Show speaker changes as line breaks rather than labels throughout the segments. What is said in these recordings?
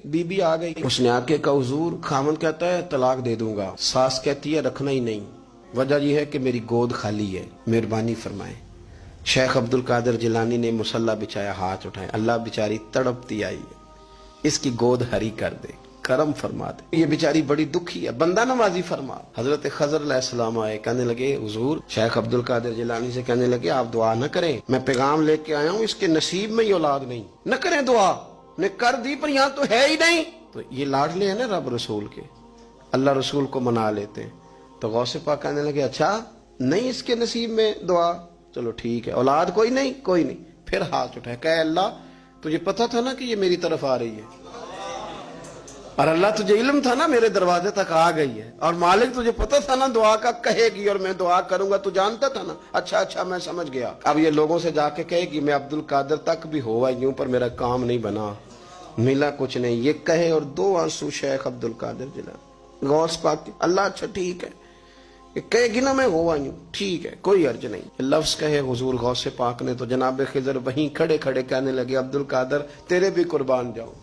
बीबी आ गई, उसने आके कहा हुजूर, खामन कहता है तलाक दे दूंगा, सास कहती है रखना ही नहीं, वजह यह है कि मेरी गोद खाली है, मेहरबानी फरमाएं। शेख अब्दुल कादिर जिलानी ने मुसल्ला बिछाया, हाथ उठाए, अल्लाह बेचारी तड़पती आई है, इसकी गोद हरी कर दे, करम फरमा दे, ये बेचारी बड़ी दुखी है, बंदा नवाजी फरमा। हजरत खजर अलैहिस्सलाम आए, कहने लगे हुजूर, शेख अब्दुल कादिर जिलानी से कहने लगे आप दुआ न करें, मैं पैगाम लेके आया हूँ, इसके नसीब में ही औलाद नहीं, न करें दुआ, ने कर दी पर यहाँ तो है ही नहीं। तो ये लाडले हैं ना रब रसूल के, अल्लाह रसूल को मना लेते हैं। तो गौसे पाक कहने लगे अच्छा नहीं इसके नसीब में दुआ, चलो ठीक है, औलाद कोई नहीं, कोई नहीं। फिर हाथ उठाए, कहे अल्लाह तुझे पता था ना कि ये मेरी तरफ आ रही है, और अल्लाह तुझे इल्म था ना मेरे दरवाजे तक आ गई है, और मालिक तुझे पता था ना दुआ का कहेगी और मैं दुआ करूंगा, तू जानता था ना, अच्छा अच्छा मैं समझ गया। अब ये लोगों से जाके कहेगी मैं अब्दुल कादिर तक भी हुआ यूं पर मेरा काम नहीं बना, मिला कुछ नहीं, ये कहे और दो आंसू शेख अब्दुल कादिर जिलानी। गौस पाक अल्लाह अच्छा ठीक है, ये कहेगी ना मैं हुआ यूं, ठीक है कोई अर्ज नहीं। लफ्ज कहे हुजूर गौसे पाक ने तो जनाब खिजर वहीं खड़े खड़े कहने लगे अब्दुल कादिर तेरे भी कुर्बान जाऊं,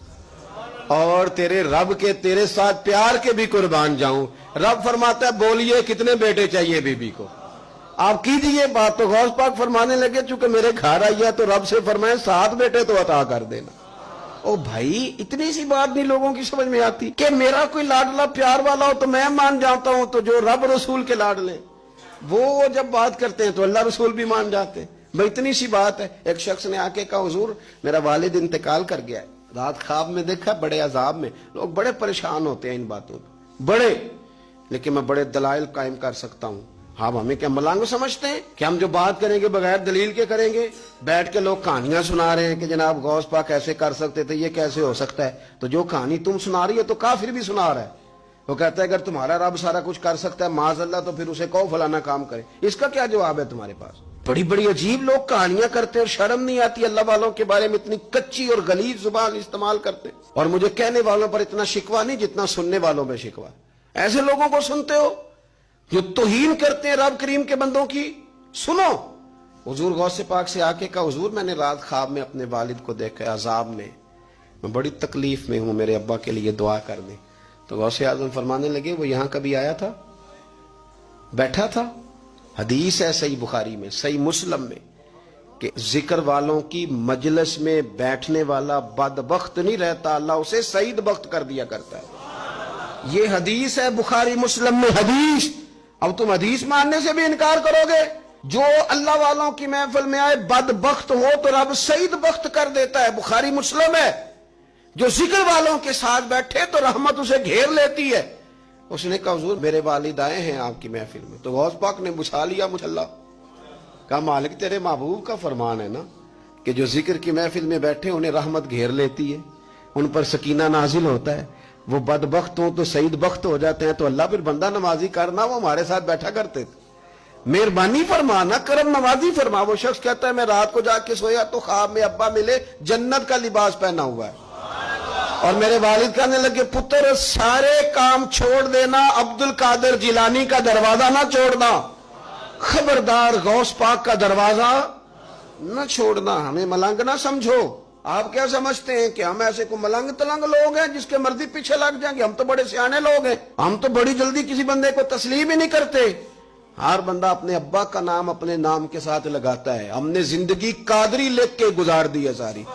और तेरे रब के तेरे साथ प्यार के भी कुर्बान जाऊं। रब फरमाता है बोलिए कितने बेटे चाहिए बीबी को, आप कीजिए बात। तो गौस पाक फरमाने लगे चूंकि मेरे घर आई है तो रब से फरमाए 7 बेटे तो अता कर देना। ओ भाई इतनी सी बात नहीं लोगों की समझ में आती कि मेरा कोई लाडला प्यार वाला हो तो मैं मान जाता हूं, तो जो रब रसूल के लाडले वो जब बात करते हैं तो अल्लाह रसूल भी मान जाते हैं। भाई इतनी सी बात है। एक शख्स ने आके कहा हुजूर मेरा वालिद इंतकाल कर गया है, रात ख्वाब में देखा बड़े अजाब में, लोग बड़े परेशान होते हैं इन बातों पर बड़े, लेकिन मैं बड़े दलाइल कायम कर सकता हूँ। हाँ हमें क्या मलांग समझते हैं कि हम जो बात करेंगे बगैर दलील के करेंगे? बैठ के लोग कहानियां सुना रहे हैं कि जनाब गौस पाक ऐसे कर सकते थे, ये कैसे हो सकता है? तो जो कहानी तुम सुना रही है तो काफिर भी सुना रहा है। वो कहता है अगर तुम्हारा रब सारा कुछ कर सकता है माज़अल्लाह तो फिर उसे कहो फलाना काम करे, इसका क्या जवाब है तुम्हारे पास? बड़ी बड़ी अजीब लोग कहानियां करते हैं और शर्म नहीं आती अल्लाह वालों के बारे में, इतनी कच्ची और गलीज जुबान इस्तेमाल करते हैं। और मुझे कहने वालों पर इतना शिकवा नहीं जितना सुनने वालों में शिकवा। ऐसे लोगों को सुनते हो जो तौहीन करते हैं रब करीम के बंदों की। सुनो हुजूर गौसे पाक से आके कहा हुजूर मैंने रात ख्वाब में अपने वालिद को देखा अजाब में, मैं बड़ी तकलीफ में हूं, मेरे अब्बा के लिए दुआ कर दें। तो गौसे आजम फरमाने लगे वो यहां कभी आया था? बैठा था। हदीस है सही बुखारी में, सही मुस्लिम में कि जिक्र वालों की मजलिस में बैठने वाला बदबख्त नहीं रहता, अल्लाह उसे सईद बख्त कर दिया करता है। ये हदीस है बुखारी मुस्लिम में हदीस। अब तुम हदीस मानने से भी इनकार करोगे? जो अल्लाह वालों की महफिल में आए बदबख्त हो तो रब सईद बख्त कर देता है, बुखारी मुस्लिम है। जो जिक्र वालों के साथ बैठे तो रहमत उसे घेर लेती है। उसने कहा हुजूर मेरे वालिद आए हैं आपकी महफिल में। तो गौस पाक ने बुछा लिया मुसल्ला, कहा मालिक तेरे महबूब का फरमान है ना कि जो जिक्र की महफिल में बैठे उन्हें रहमत घेर लेती है, उन पर सकीना नाजिल होता है, वो बदबख्त हो तो सईद बख्त हो जाते हैं। तो अल्लाह फिर बंदा नमाजी करना, वो हमारे साथ बैठा करते थे, मेहरबानी फरमाना, करम नवाजी फरमा। वो शख्स कहता है मैं रात को जाके सोया तो ख्वाब में अब्बा मिले, जन्नत का लिबास पहना हुआ है, और मेरे वालिद कहने लगे पुत्र सारे काम छोड़ देना, अब्दुल कादिर जिलानी का दरवाजा ना छोड़ना, खबरदार गौस पाक का दरवाजा न छोड़ना, हमें मलंग ना समझो। आप क्या समझते हैं कि हम ऐसे को मलंग तलंग लोग हैं जिसके मर्जी पीछे लग जाएंगे? हम तो बड़े सियाने लोग हैं, हम तो बड़ी जल्दी किसी बंदे को तस्लीम ही नहीं करते। हर बंदा अपने अब्बा का नाम अपने नाम के साथ लगाता है। हमने जिंदगी कादरी लिख के गुजार दी है सारी।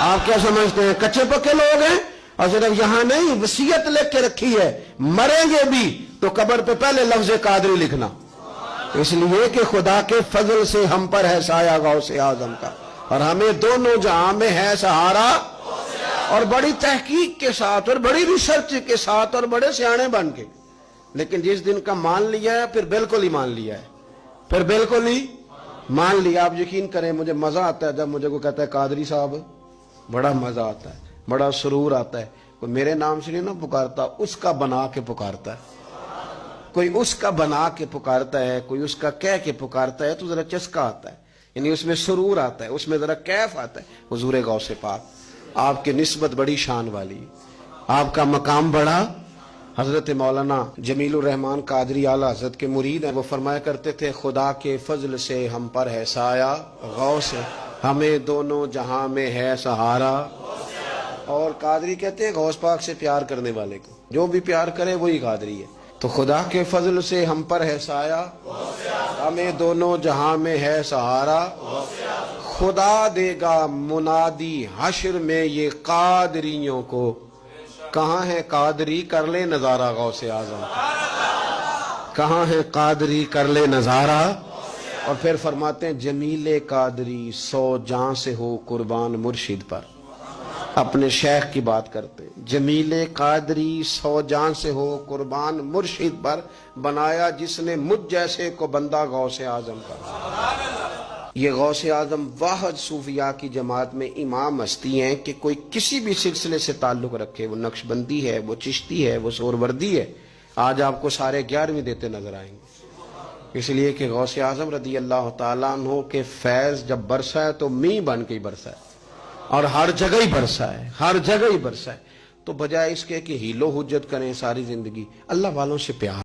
आप क्या समझते हैं कच्चे पक्के लोग हैं? और सिर्फ यहां नहीं वसीयत लिख के रखी है, मरेंगे भी तो कब्र पे पहले लफ्ज कादरी लिखना, इसलिए कि खुदा के फजल से हम पर है साया गौसे आजम का, और हमें दोनों जहां में है सहारा। और बड़ी तहकीक के साथ और बड़ी रिसर्च के साथ और बड़े सियाने बन के, लेकिन जिस दिन का मान लिया है फिर बिल्कुल ही मान लिया है, फिर बिल्कुल ही मान लिया। आप यकीन करें मुझे मजा आता है जब मुझे कोई कहता है कादरी साहब, बड़ा मजा आता है, बड़ा सुरूर आता है। कोई मेरे नाम से नहीं ना पुकारता, उसका बना के पुकारता है, कोई उसका बना के पुकारता है, कोई उसका कह के पुकारता है, तो जरा चस्का आता है, यानी उसमें सुरूर आता है, उसमें जरा कैफ आता है। हुजूर गौसे पाक आपकी निस्बत बड़ी शान वाली, आपका मकाम बड़ा। हजरत मौलाना जमीलुर रहमान कादरी आला हजरत के मुरीद हैं, वो फरमाया करते थे खुदा के फजल से हम पर है साया गौस, हमें दोनों जहां में है सहारा। اور قادری کہتے ہیں غوث پاک سے پیار کرنے والے کو، جو بھی پیار کرے وہی قادری ہے۔ تو خدا کے فضل سے ہم پر ہے سایہ، ہمیں دونوں جہاں میں ہے سہارا، خدا دے گا منادی حشر میں یہ قادریوں کو، کہاں ہے قادری کر لے نظارہ غوث اعظم کا، کہاں ہے قادری کر لے نظارہ۔ اور پھر فرماتے ہیں جمیل قادری 100 جان سے ہو قربان مرشد پر، اپنے شیخ کی بات کرتے ہیں، جمیل قادری 100 جان سے ہو قربان مرشد پر، بنایا جس نے مجھ جیسے کو بندہ غوث اعظم کا۔ یہ غوث اعظم واحد صوفیاء کی جماعت میں امام ہستی ہیں کہ کوئی کسی بھی سلسلے سے تعلق رکھے، وہ نقش بندی ہے، وہ چشتی ہے، وہ سہروردی ہے، آج آپ کو سارے 11ویں دیتے نظر آئیں گے، اس لیے کہ غوث اعظم رضی اللہ تعالیٰ عنہ کے فیض جب برسا ہے تو می بن کے ہی برسا ہے، اور ہر جگہ ہی برسا ہے، ہر جگہ ہی برسا ہے۔ تو بجائے اس کے کہ ہیلو حجت کریں ساری زندگی، اللہ والوں سے پیار